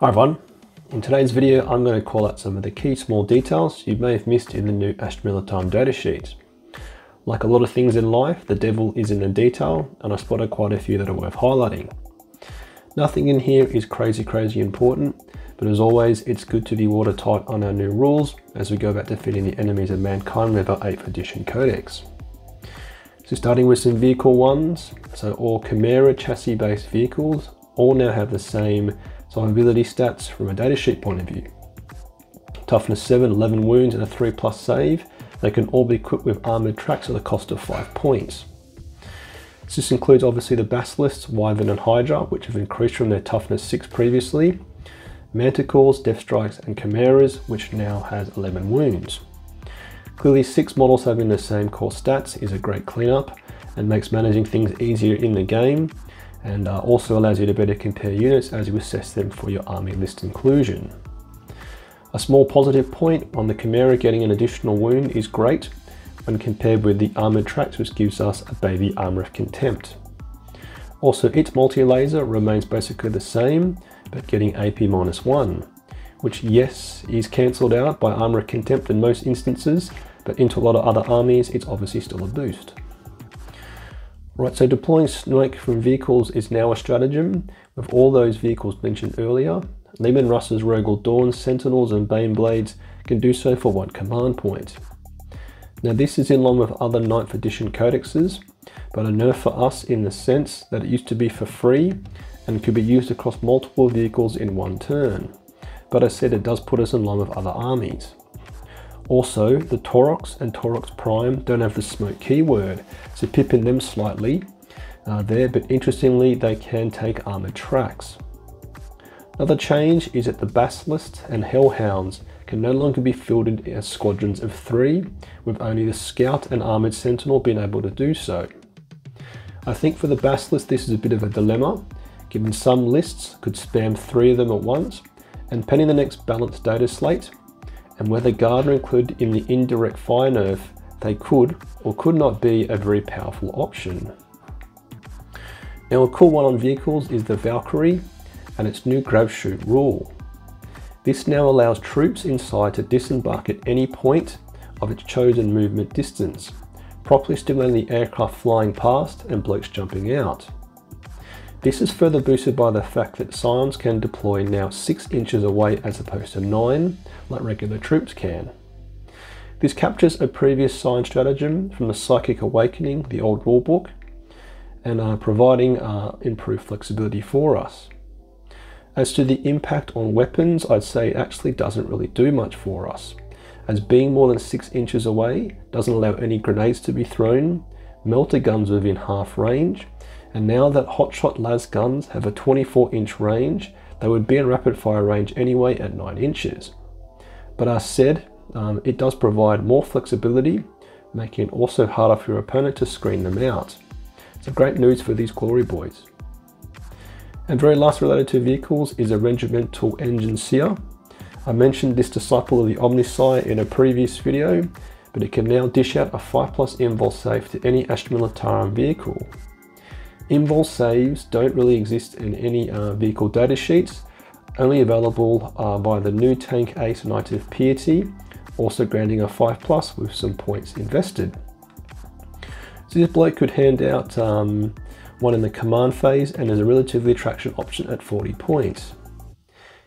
Hi everyone, in today's video I'm going to call out some of the key small details you may have missed in the new Astra Militarum datasheet. Like a lot of things in life, the devil is in the detail, and I spotted quite a few that are worth highlighting. Nothing in here is crazy important, but as always it's good to be watertight on our new rules as we go about defeating the enemies of mankind with our 8th edition codex. So starting with some vehicle ones, so all Chimera chassis based vehicles all now have the same survivability stats from a datasheet point of view. Toughness 7, 11 wounds and a 3+ save. They can all be equipped with armoured tracks at the cost of 5 points. This includes obviously the Basilisks, Wyvern and Hydra, which have increased from their toughness 6 previously, Manticores, Death Strikes and Chimeras, which now has 11 wounds. Clearly 6 models having the same core stats is a great cleanup and makes managing things easier in the game, and also allows you to better compare units as you assess them for your army list inclusion. A small positive point on the Chimera getting an additional wound is great when compared with the armoured tracks, which gives us a baby Armour of Contempt. Also its multi-laser remains basically the same, but getting AP -1, which yes is cancelled out by Armour of Contempt in most instances, but into a lot of other armies it's obviously still a boost. Right, so deploying Snoke from vehicles is now a stratagem, with all those vehicles mentioned earlier. Leman Russ's Rogal Dawns, Sentinels and Baneblades can do so for 1 command point. Now this is in line with other 9th edition codexes, but a nerf for us in the sense that it used to be for free and could be used across multiple vehicles in 1 turn. But as I said, it does put us in line with other armies. Also, the Taurox and Taurox Prime don't have the smoke keyword, so pipping them slightly there, but interestingly they can take armoured tracks. Another change is that the Basilisks and Hellhounds can no longer be fielded as squadrons of 3, with only the Scout and Armoured Sentinel being able to do so. I think for the Basilisks this is a bit of a dilemma, given some lists could spam 3 of them at once, and pending the next balanced data slate, and whether Guard are included in the indirect fire nerf, they could or could not be a very powerful option. Now a cool one on vehicles is the Valkyrie and its new grab shoot rule. This now allows troops inside to disembark at any point of its chosen movement distance, properly stimulating the aircraft flying past and blokes jumping out. This is further boosted by the fact that Scions can deploy now 6 inches away as opposed to 9, like regular troops can. This captures a previous Scion stratagem from the Psychic Awakening, the old rulebook, and providing improved flexibility for us. As to the impact on weapons, I'd say it actually doesn't really do much for us, as being more than 6 inches away doesn't allow any grenades to be thrown, melter guns within half range, and now that hotshot las guns have a 24-inch range, they would be in rapid fire range anyway at 9 inches. But as said, it does provide more flexibility, making it also harder for your opponent to screen them out. So great news for these glory boys. And very last related to vehicles is a regimental engine seer. I mentioned this disciple of the Omnisci in a previous video, but it can now dish out a 5+ invul save to any Astra Militarum vehicle. Invul saves don't really exist in any vehicle data sheets, only available by the new Tank Ace Knight of Piety, also granting a 5+ with some points invested. So this bloke could hand out one in the command phase and is a relatively attraction option at 40 points.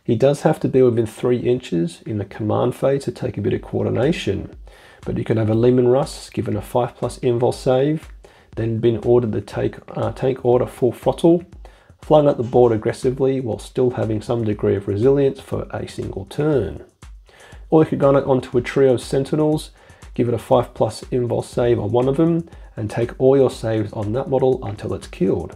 He does have to be within 3 inches in the command phase to take a bit of coordination, but you can have a Leman Russ given a 5+ invul save, then been ordered to take tank order full throttle, flying up the board aggressively while still having some degree of resilience for a single turn. Or you could go onto a trio of Sentinels, give it a 5+ invul save on one of them, and take all your saves on that model until it's killed.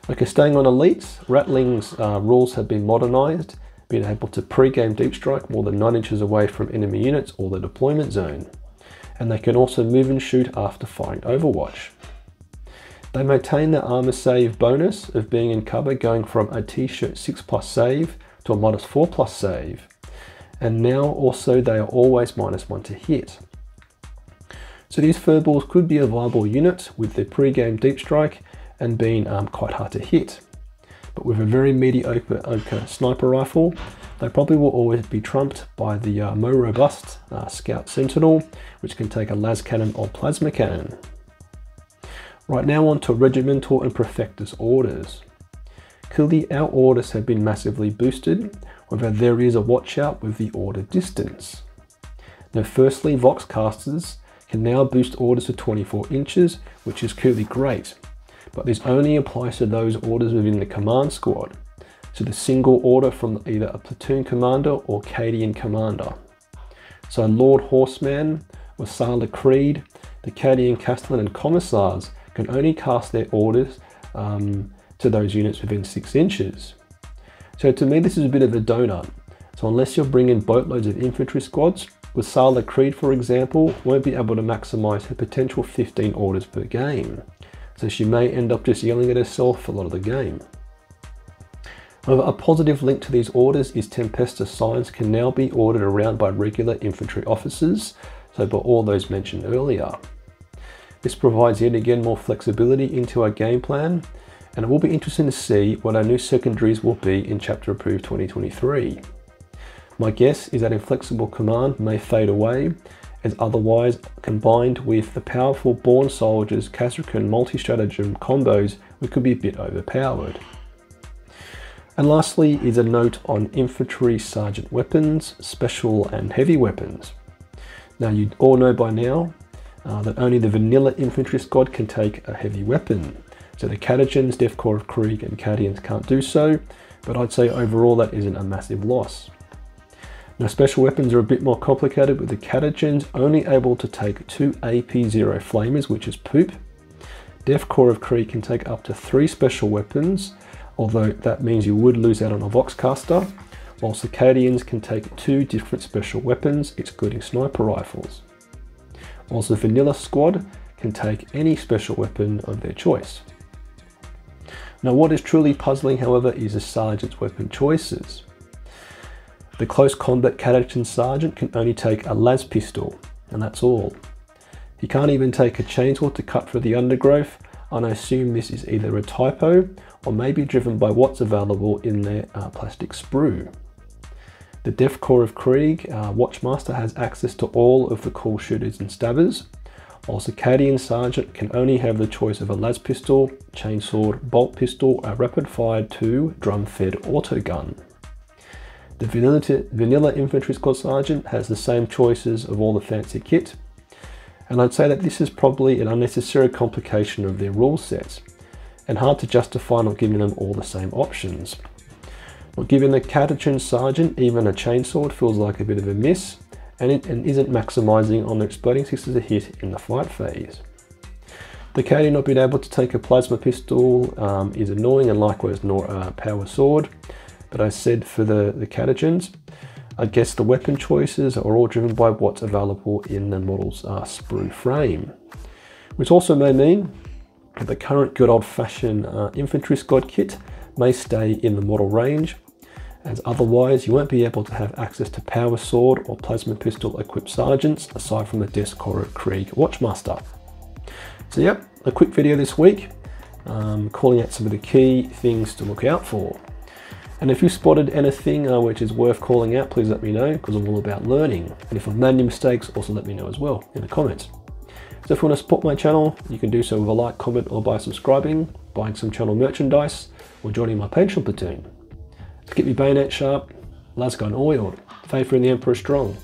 Okay, staying on elites, Ratlings rules have been modernised, being able to pre-game deep strike more than 9 inches away from enemy units or the deployment zone. And they can also move and shoot after firing Overwatch. They maintain their armor save bonus of being in cover, going from a t-shirt 6+ save to a -4+ save. And now also they are always -1 to hit. So these furballs could be a viable unit with their pre-game deep strike and being quite hard to hit. but with a very mediocre sniper rifle, they probably will always be trumped by the more robust Scout Sentinel, which can take a las cannon or plasma cannon. Right now on to regimental and prefectus orders. Clearly our orders have been massively boosted, however there is a watch out with the order distance. Now firstly, Voxcasters can now boost orders to 24 inches, which is clearly great, but this only applies to those orders within the command squad, so the single order from either a platoon commander or Cadian commander. So Lord Horseman, Wassala Creed, the Cadian Castellan and Commissars can only cast their orders to those units within 6 inches. So to me this is a bit of a donut. So unless you're bringing boatloads of infantry squads, Wassala Creed for example won't be able to maximise her potential 15 orders per game. So she may end up just yelling at herself for a lot of the game. However, a positive link to these orders is Tempesta Scions can now be ordered around by regular infantry officers, so by all those mentioned earlier. This provides yet again more flexibility into our game plan, and it will be interesting to see what our new secondaries will be in Chapter Approved 2023. My guess is that Inflexible Command may fade away, as otherwise combined with the powerful Born Soldiers Kasrkin multi-stratagem combos, we could be a bit overpowered. And lastly is a note on infantry sergeant weapons, special and heavy weapons. Now you all know by now that only the vanilla infantry squad can take a heavy weapon. So the Catagens, Death Corps of Krieg and Cadians can't do so, but I'd say overall that isn't a massive loss. Now special weapons are a bit more complicated, with the Catagens only able to take 2 AP0 flamers, which is poop. Death Corps of Krieg can take up to 3 special weapons, although that means you would lose out on a Voxcaster, whilst the Cadians can take 2 different special weapons, excluding sniper rifles. Whilst the vanilla squad can take any special weapon of their choice. Now what is truly puzzling, however, is the sergeant's weapon choices. The close combat Catagen sergeant can only take a las pistol, and that's all. He can't even take a chainsaw to cut through the undergrowth, and I assume this is either a typo or maybe driven by what's available in their plastic sprue. The Death Corps of Krieg Watchmaster has access to all of the cool shooters and stabbers, whilst the Cadian Sergeant can only have the choice of a las pistol, chainsword, bolt pistol, a rapid-fire 2 drum-fed autogun. The vanilla Infantry Squad Sergeant has the same choices of all the fancy kit, and I'd say that this is probably an unnecessary complication of their rule sets, and hard to justify not giving them all the same options. Not giving the Catagen Sergeant even a chainsword feels like a bit of a miss, and isn't maximising on the exploding 6s a hit in the fight phase. The Cadian not being able to take a plasma pistol is annoying, and likewise power sword, but I said for the Catagens, I guess the weapon choices are all driven by what's available in the model's sprue frame, which also may mean that the current good old-fashioned infantry squad kit may stay in the model range, as otherwise you won't be able to have access to power sword or plasma pistol equipped sergeants aside from the Death Corps of Krieg Watchmaster. So yep, a quick video this week, calling out some of the key things to look out for. And if you spotted anything which is worth calling out, please let me know, because I'm all about learning. And if I've made any mistakes, also let me know as well in the comments. So if you want to support my channel, you can do so with a like, comment, or by subscribing, buying some channel merchandise, or joining my Patreon platoon. To keep your bayonet sharp, las gun oiled, faith in the Emperor strong.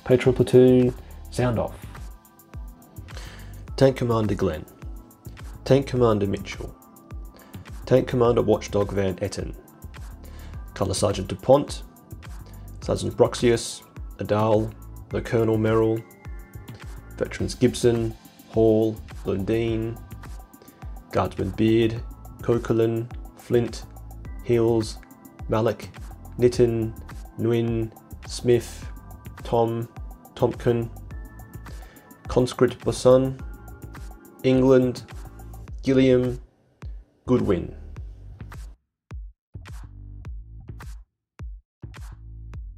Patreon platoon, sound off. Tank Commander Glenn, Tank Commander Mitchell, Tank Commander Watchdog Van Etten, Colour Sergeant DuPont, Sergeant Broxius, Adal, the Colonel Merrill, Veterans Gibson, Hall, Lundeen, Guardsman Beard, Coquelin, Flint, Hills, Malik, Nitton, Nguyen, Smith, Tom, Tompkin, Conscript Bosun, England, Gilliam, Goodwin.